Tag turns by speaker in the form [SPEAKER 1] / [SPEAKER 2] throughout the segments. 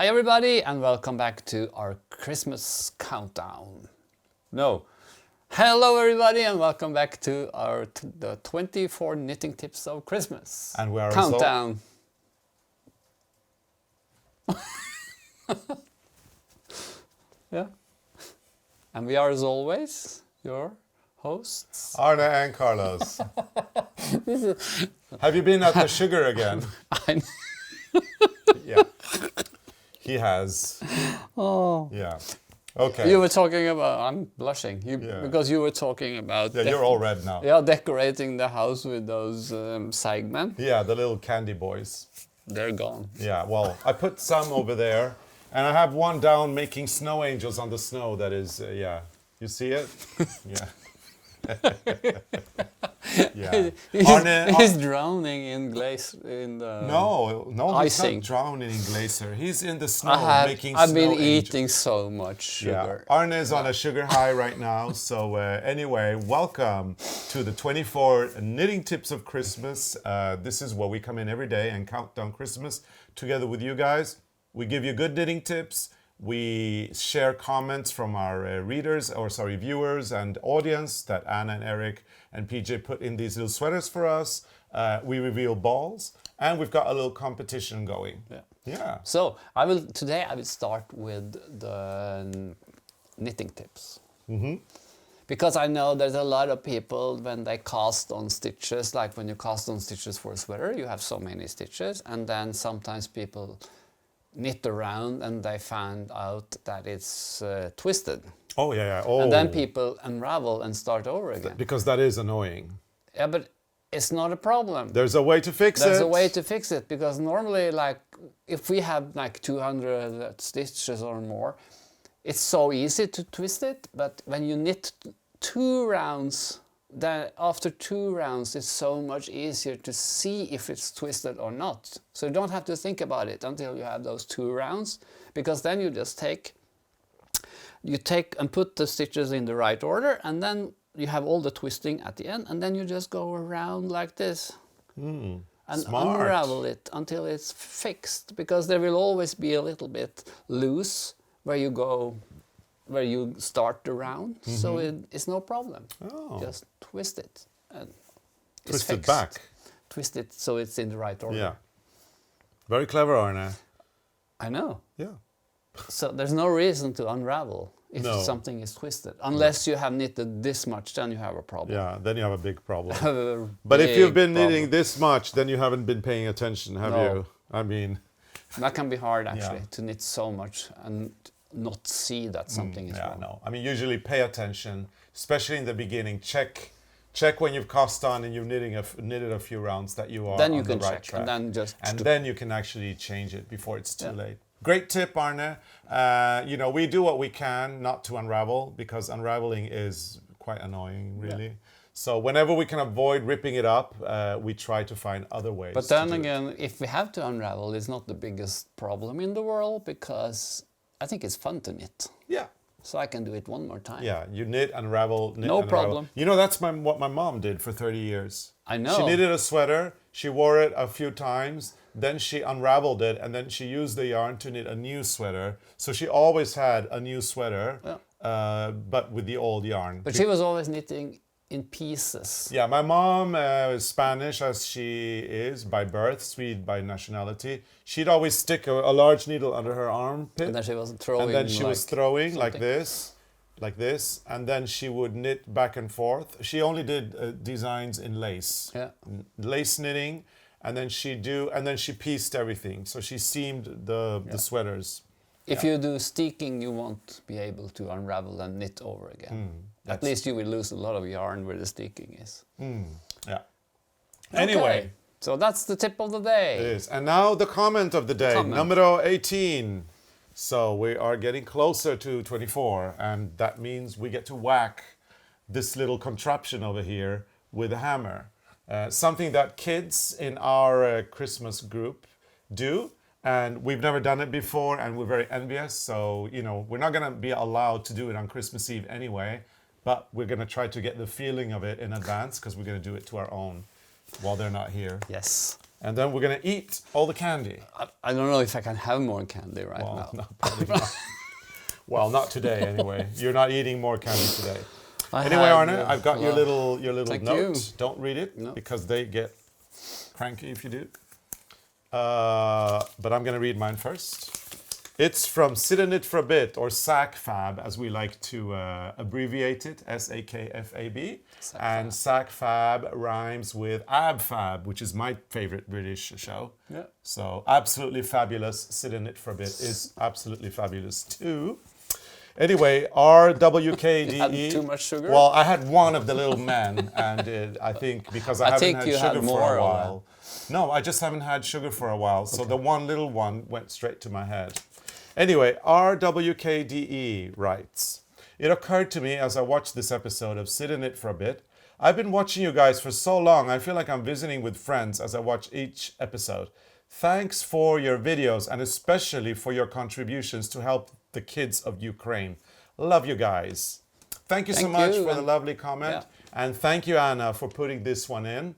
[SPEAKER 1] Hi everybody and welcome back to our Christmas countdown. No. Hello everybody and welcome back to our the 24 knitting tips of Christmas.
[SPEAKER 2] And we are
[SPEAKER 1] countdown. Yeah. And we are as always your hosts.
[SPEAKER 2] Arne and Carlos. Have you been at the sugar again? Yeah. He has.
[SPEAKER 1] Oh.
[SPEAKER 2] Yeah. Okay.
[SPEAKER 1] You were talking about, I'm blushing,
[SPEAKER 2] Yeah.
[SPEAKER 1] because you were talking about...
[SPEAKER 2] Yeah, you're all red now.
[SPEAKER 1] Yeah, decorating the house with those Sagmen.
[SPEAKER 2] Yeah, the little candy boys.
[SPEAKER 1] They're gone.
[SPEAKER 2] Yeah, well, I put some over there, and I have one down making snow angels on the snow that is, yeah. You see it? Yeah. Yeah.
[SPEAKER 1] He's drowning in glaze in the...
[SPEAKER 2] No, he's
[SPEAKER 1] icing.
[SPEAKER 2] not drowning in glacier. He's in the snow making
[SPEAKER 1] I've
[SPEAKER 2] snow
[SPEAKER 1] been
[SPEAKER 2] angels.
[SPEAKER 1] eating so much sugar.
[SPEAKER 2] Yeah, Arne is on a sugar high right now. So anyway, welcome to the 24 knitting tips of Christmas. This is where we come in every day and count down Christmas together with you guys. We give you good knitting tips. We share comments from our viewers and audience that Anna and Eric and PJ put in these little sweaters for us. We reveal balls, and we've got a little competition going. Yeah.
[SPEAKER 1] So today I will start with the knitting tips. Because I know there's a lot of people when they cast on stitches, like when you cast on stitches for a sweater, you have so many stitches, and then sometimes people knit around and they find out that it's twisted.
[SPEAKER 2] Oh, yeah. Oh.
[SPEAKER 1] And then people unravel and start over again.
[SPEAKER 2] Because that is annoying.
[SPEAKER 1] Yeah, but it's not a problem.
[SPEAKER 2] There's a way to fix it.
[SPEAKER 1] There's a way to fix it, because normally, like, if we have like 200 stitches or more, it's so easy to twist it, but when you knit 2 rounds, then after 2 rounds it's so much easier to see if it's twisted or not. So you don't have to think about it until you have those 2 rounds, because then you just take and put the stitches in the right order, and then you have all the twisting at the end, and then you just go around like this and
[SPEAKER 2] smart.
[SPEAKER 1] unravel it until it's fixed, because there will always be a little bit loose where you start the round. So it's no problem.
[SPEAKER 2] Oh.
[SPEAKER 1] Just twist it and it's
[SPEAKER 2] Twist it
[SPEAKER 1] fixed.
[SPEAKER 2] back.
[SPEAKER 1] Twist it so it's in the right order.
[SPEAKER 2] Yeah. Very clever, Arne.
[SPEAKER 1] I know.
[SPEAKER 2] Yeah.
[SPEAKER 1] So there's no reason to unravel if
[SPEAKER 2] No.
[SPEAKER 1] something is twisted. Unless you have knitted this much, then you have a problem.
[SPEAKER 2] Yeah, then you have a big problem.
[SPEAKER 1] A
[SPEAKER 2] But if you've been
[SPEAKER 1] big
[SPEAKER 2] knitting
[SPEAKER 1] problem.
[SPEAKER 2] this much, then you haven't been paying attention, have
[SPEAKER 1] No.
[SPEAKER 2] you? I mean,
[SPEAKER 1] That can be hard, actually,
[SPEAKER 2] Yeah.
[SPEAKER 1] to knit so much and not see that something is
[SPEAKER 2] yeah,
[SPEAKER 1] wrong.
[SPEAKER 2] no. I mean, usually pay attention, especially in the beginning. Check when you've cast on and you've knitted a few rounds that you are
[SPEAKER 1] Then you
[SPEAKER 2] on
[SPEAKER 1] can
[SPEAKER 2] the right
[SPEAKER 1] check,
[SPEAKER 2] track.
[SPEAKER 1] and then just...
[SPEAKER 2] Then you can actually change it before it's too late. Great tip, Arne. We do what we can not to unravel, because unraveling is quite annoying, really. So whenever we can avoid ripping it up, we try to find other ways.
[SPEAKER 1] But
[SPEAKER 2] to
[SPEAKER 1] then
[SPEAKER 2] do it.
[SPEAKER 1] again, if we have to unravel, it's not the biggest problem in the world, because I think it's fun to knit.
[SPEAKER 2] Yeah.
[SPEAKER 1] So I can do it one more time.
[SPEAKER 2] Yeah, you knit, unravel, knit,
[SPEAKER 1] No
[SPEAKER 2] unravel.
[SPEAKER 1] problem.
[SPEAKER 2] You know, that's what my mom did for 30 years.
[SPEAKER 1] I know.
[SPEAKER 2] She knitted a sweater, she wore it a few times, then she unraveled it, and then she used the yarn to knit a new sweater. So she always had a new sweater, but with the old yarn.
[SPEAKER 1] But she was always knitting in pieces.
[SPEAKER 2] Yeah, my mom is Spanish as she is by birth, Swede by nationality. She'd always stick a large needle under her armpit.
[SPEAKER 1] And then she was throwing.
[SPEAKER 2] And then she was throwing like
[SPEAKER 1] something.
[SPEAKER 2] this, and then she would knit back and forth. She only did designs in lace,
[SPEAKER 1] Yeah.
[SPEAKER 2] lace knitting, and then she pieced everything. So she seamed the sweaters.
[SPEAKER 1] If you do steeking, you won't be able to unravel and knit over again. At least you will lose a lot of yarn where the steeking is.
[SPEAKER 2] Yeah. Anyway.
[SPEAKER 1] Okay. So that's the tip of the day.
[SPEAKER 2] It is. And now the comment of the day, numero 18. So we are getting closer to 24, and that means we get to whack this little contraption over here with a hammer. Something that kids in our Christmas group do, and we've never done it before, and we're very envious. So, we're not going to be allowed to do it on Christmas Eve anyway, but we're going to try to get the feeling of it in advance, because we're going to do it to our own while they're not here.
[SPEAKER 1] Yes.
[SPEAKER 2] and then we're gonna eat all the candy.
[SPEAKER 1] I don't know if I can have more candy right
[SPEAKER 2] Well,
[SPEAKER 1] now.
[SPEAKER 2] no, probably not. Well, not today anyway. You're not eating more candy today. Anyway, Arne, I've got your little
[SPEAKER 1] thank
[SPEAKER 2] note.
[SPEAKER 1] you.
[SPEAKER 2] Don't read it
[SPEAKER 1] No.
[SPEAKER 2] because they get cranky if you do. But I'm gonna read mine first. It's from Sit in It for a Bit, or SAKFAB, as we like to abbreviate it, SAKFAB. And SAKFAB rhymes with AbFab, which is my favorite British show.
[SPEAKER 1] Yeah.
[SPEAKER 2] So absolutely fabulous. Sit in It for a Bit is absolutely fabulous too. Anyway, RWKDE.
[SPEAKER 1] You had too much sugar?
[SPEAKER 2] Well, I had one of the little men, and I think because I haven't
[SPEAKER 1] think
[SPEAKER 2] had
[SPEAKER 1] you
[SPEAKER 2] sugar
[SPEAKER 1] had
[SPEAKER 2] for
[SPEAKER 1] more
[SPEAKER 2] a
[SPEAKER 1] of
[SPEAKER 2] while. No, I just haven't had sugar for a while, so the one little one went straight to my head. Anyway, RWKDE writes, it occurred to me as I watched this episode of Sit in It for a Bit. I've been watching you guys for so long, I feel like I'm visiting with friends as I watch each episode. Thanks for your videos and especially for your contributions to help the kids of Ukraine. Love you guys. Thank you so
[SPEAKER 1] Thank
[SPEAKER 2] much
[SPEAKER 1] you,
[SPEAKER 2] for the
[SPEAKER 1] and-
[SPEAKER 2] lovely comment.
[SPEAKER 1] Yeah.
[SPEAKER 2] And thank you, Anna, for putting this one in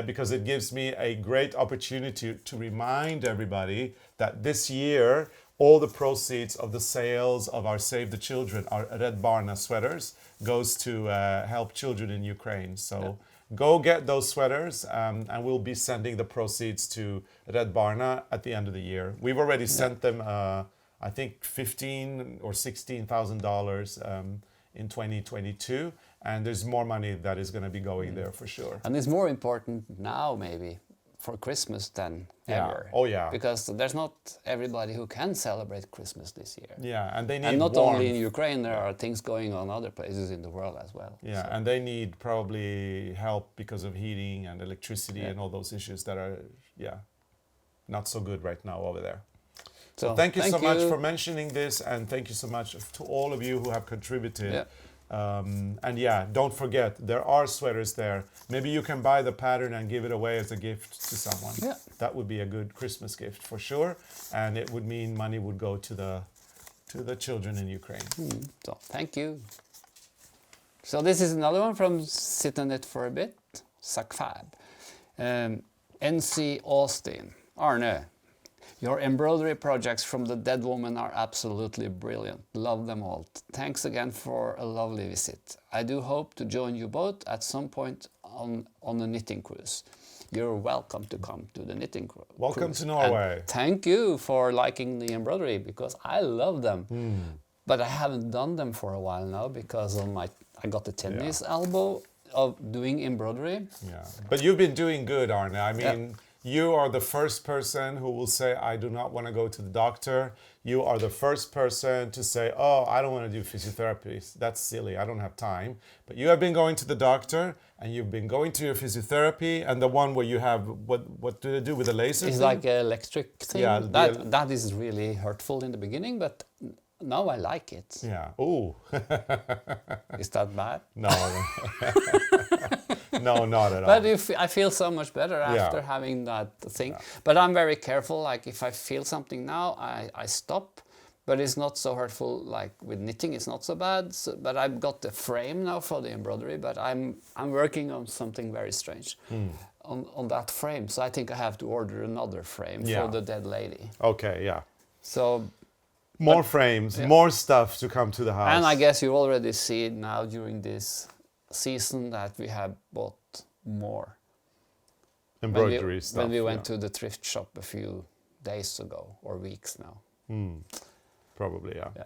[SPEAKER 2] because it gives me a great opportunity to remind everybody that this year, all the proceeds of the sales of our Save the Children, our Red Barna sweaters, goes to help children in Ukraine. So go get those sweaters, and we'll be sending the proceeds to Red Barna at the end of the year. We've already sent them, I think, $15,000 or $16,000 in 2022, and there's more money that is going to be going there for sure.
[SPEAKER 1] And it's more important now, maybe, for Christmas than ever.
[SPEAKER 2] Oh, yeah.
[SPEAKER 1] Because there's not everybody who can celebrate Christmas this year.
[SPEAKER 2] Yeah, and they need
[SPEAKER 1] And not
[SPEAKER 2] warmth.
[SPEAKER 1] only in Ukraine, there are things going on other places in the world as well.
[SPEAKER 2] Yeah, and they need probably help because of heating and electricity and all those issues that are, not so good right now over there.
[SPEAKER 1] So
[SPEAKER 2] Thank you so much for mentioning this, and thank you so much to all of you who have contributed.
[SPEAKER 1] Yeah.
[SPEAKER 2] And don't forget, there are sweaters there. Maybe you can buy the pattern and give it away as a gift to someone.
[SPEAKER 1] Yeah.
[SPEAKER 2] That would be a good Christmas gift for sure, and it would mean money would go to the children in Ukraine.
[SPEAKER 1] So thank you. So this is another one from Sit in It for a Bit, SAKFAB. NC Austin. Arne, your embroidery projects from the Dead Woman are absolutely brilliant. Love them all. Thanks again for a lovely visit. I do hope to join you both at some point on a knitting cruise. You're welcome to come to the knitting cruise.
[SPEAKER 2] Welcome to Norway.
[SPEAKER 1] And thank you for liking the embroidery because I love them. But I haven't done them for a while now because of I got the tennis elbow of doing embroidery.
[SPEAKER 2] Yeah, but you've been doing good, Arne. I mean, you are the first person who will say, I do not want to go to the doctor. You are the first person to say, oh, I don't want to do physiotherapy. That's silly. I don't have time. But you have been going to the doctor, and you've been going to your physiotherapy, and the one where you have, what do they do with the laser?
[SPEAKER 1] It's
[SPEAKER 2] thing?
[SPEAKER 1] like an electric thing.
[SPEAKER 2] Yeah,
[SPEAKER 1] that is really hurtful in the beginning, but now I like it.
[SPEAKER 2] Yeah. Ooh.
[SPEAKER 1] Is that bad?
[SPEAKER 2] No. No, not at all.
[SPEAKER 1] But I feel so much better after having that thing. But I'm very careful. Like if I feel something now, I stop. But it's not so hurtful. Like with knitting, it's not so bad. So, but I've got the frame now for the embroidery. But I'm working on something very strange on that frame. So I think I have to order another frame for the dead lady.
[SPEAKER 2] Okay, yeah.
[SPEAKER 1] So.
[SPEAKER 2] More frames, more stuff to come to the house.
[SPEAKER 1] And I guess you already see it now during this season that we have bought more
[SPEAKER 2] embroidery stuff.
[SPEAKER 1] When we went to the thrift shop a few days ago or weeks now.
[SPEAKER 2] Probably, yeah.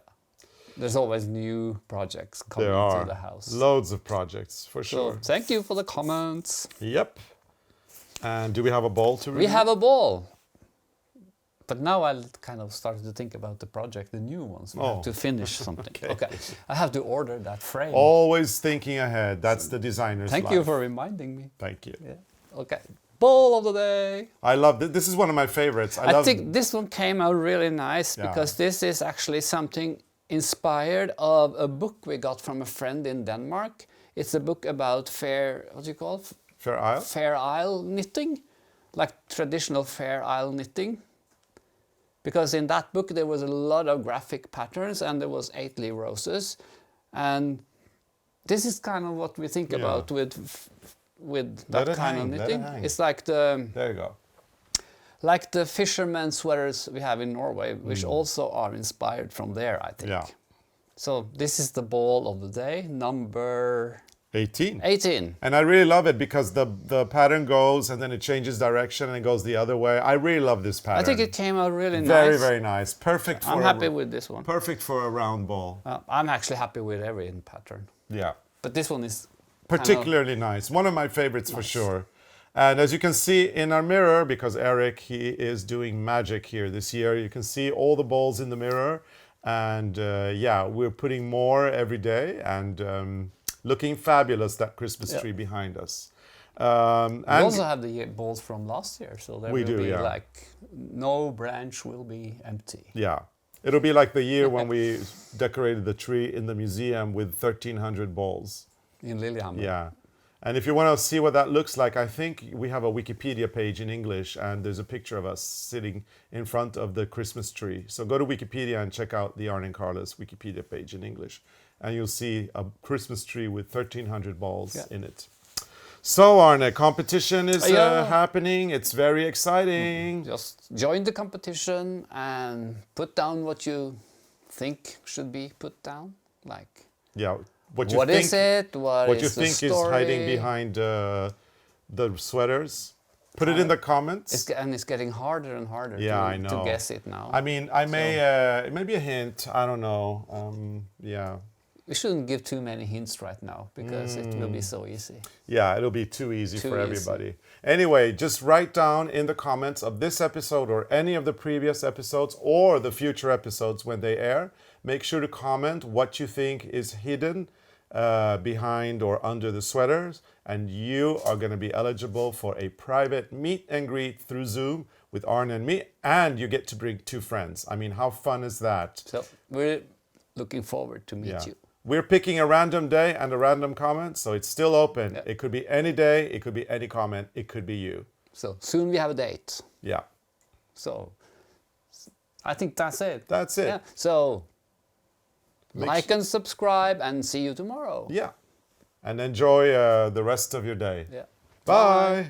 [SPEAKER 1] There's always new projects coming
[SPEAKER 2] There are
[SPEAKER 1] to the house.
[SPEAKER 2] loads of projects for sure.
[SPEAKER 1] So thank you for the comments.
[SPEAKER 2] Yep. And do we have a ball to read?
[SPEAKER 1] We have a ball. But now I kind of started to think about the project, the new ones. We have to finish something. Okay. I have to order that frame.
[SPEAKER 2] Always thinking ahead. That's the designer's
[SPEAKER 1] Thank
[SPEAKER 2] life.
[SPEAKER 1] you for reminding me.
[SPEAKER 2] Thank you.
[SPEAKER 1] Yeah. Okay. Ball of the day.
[SPEAKER 2] I love this. This is one of my favorites.
[SPEAKER 1] I think this one came out really nice because this is actually something inspired of a book we got from a friend in Denmark. It's a book about Fair
[SPEAKER 2] Isle?
[SPEAKER 1] Fair Isle knitting, like traditional Fair Isle knitting. Because in that book there was a lot of graphic patterns and there was 8 leaf roses. And this is kind of what we think about with that kind of knitting. It's like
[SPEAKER 2] There you go.
[SPEAKER 1] Like the fisherman sweaters we have in Norway, which also are inspired from there, I think.
[SPEAKER 2] Yeah.
[SPEAKER 1] So this is the ball of the day, number
[SPEAKER 2] 18.
[SPEAKER 1] 18.
[SPEAKER 2] And I really love it because the pattern goes and then it changes direction and it goes the other way. I really love this pattern.
[SPEAKER 1] I think it came out really
[SPEAKER 2] very,
[SPEAKER 1] nice.
[SPEAKER 2] very nice. Perfect for
[SPEAKER 1] I'm happy with this one.
[SPEAKER 2] perfect for a round ball.
[SPEAKER 1] I'm actually happy with every pattern.
[SPEAKER 2] Yeah.
[SPEAKER 1] But this one is
[SPEAKER 2] Particularly nice. One of my favorites for sure. And as you can see in our mirror, because Eric, he is doing magic here this year, you can see all the balls in the mirror. And yeah, we're putting more every day and looking fabulous, that Christmas tree behind us.
[SPEAKER 1] We
[SPEAKER 2] And
[SPEAKER 1] also have the balls from last year, so there
[SPEAKER 2] We
[SPEAKER 1] will
[SPEAKER 2] do,
[SPEAKER 1] be
[SPEAKER 2] yeah.
[SPEAKER 1] like no branch will be empty
[SPEAKER 2] yeah, it'll be like the year when we decorated the tree in the museum with 1,300 balls.
[SPEAKER 1] in Lillehammer.
[SPEAKER 2] Yeah. And if you want to see what that looks like, I think we have a Wikipedia page in English and there's a picture of us sitting in front of the Christmas tree. So go to Wikipedia and check out the Arne and Carlos Wikipedia page in English. And you'll see a Christmas tree with 1,300 balls in it. So Arne, competition is happening. It's very exciting.
[SPEAKER 1] Just join the competition and put down what you think should be put down. Like,
[SPEAKER 2] Yeah.
[SPEAKER 1] what
[SPEAKER 2] think,
[SPEAKER 1] is it?
[SPEAKER 2] What you
[SPEAKER 1] is the
[SPEAKER 2] think is
[SPEAKER 1] story?
[SPEAKER 2] hiding behind the sweaters? Put it in the comments.
[SPEAKER 1] And it's getting harder and harder
[SPEAKER 2] Yeah, I
[SPEAKER 1] to
[SPEAKER 2] know.
[SPEAKER 1] guess it now.
[SPEAKER 2] I mean, I may maybe a hint. I don't know. Yeah,
[SPEAKER 1] We shouldn't give too many hints right now because it will be so easy.
[SPEAKER 2] yeah, it'll be too easy
[SPEAKER 1] Too
[SPEAKER 2] for
[SPEAKER 1] easy.
[SPEAKER 2] everybody. Anyway, just write down in the comments of this episode or any of the previous episodes or the future episodes when they air. Make sure to comment what you think is hidden behind or under the sweaters, and you are going to be eligible for a private meet and greet through Zoom with Arne and me, and you get to bring 2 friends. I mean, how fun is that?
[SPEAKER 1] So we're looking forward to meet you.
[SPEAKER 2] We're picking a random day and a random comment, so it's still open.
[SPEAKER 1] Yeah.
[SPEAKER 2] It could be any day, it could be any comment, it could be you.
[SPEAKER 1] So soon we have a date.
[SPEAKER 2] Yeah,
[SPEAKER 1] So I think that's it.
[SPEAKER 2] that's it.
[SPEAKER 1] Yeah. So
[SPEAKER 2] Make
[SPEAKER 1] like and subscribe and see you tomorrow.
[SPEAKER 2] Yeah. And enjoy the rest of your day.
[SPEAKER 1] Yeah.
[SPEAKER 2] Bye.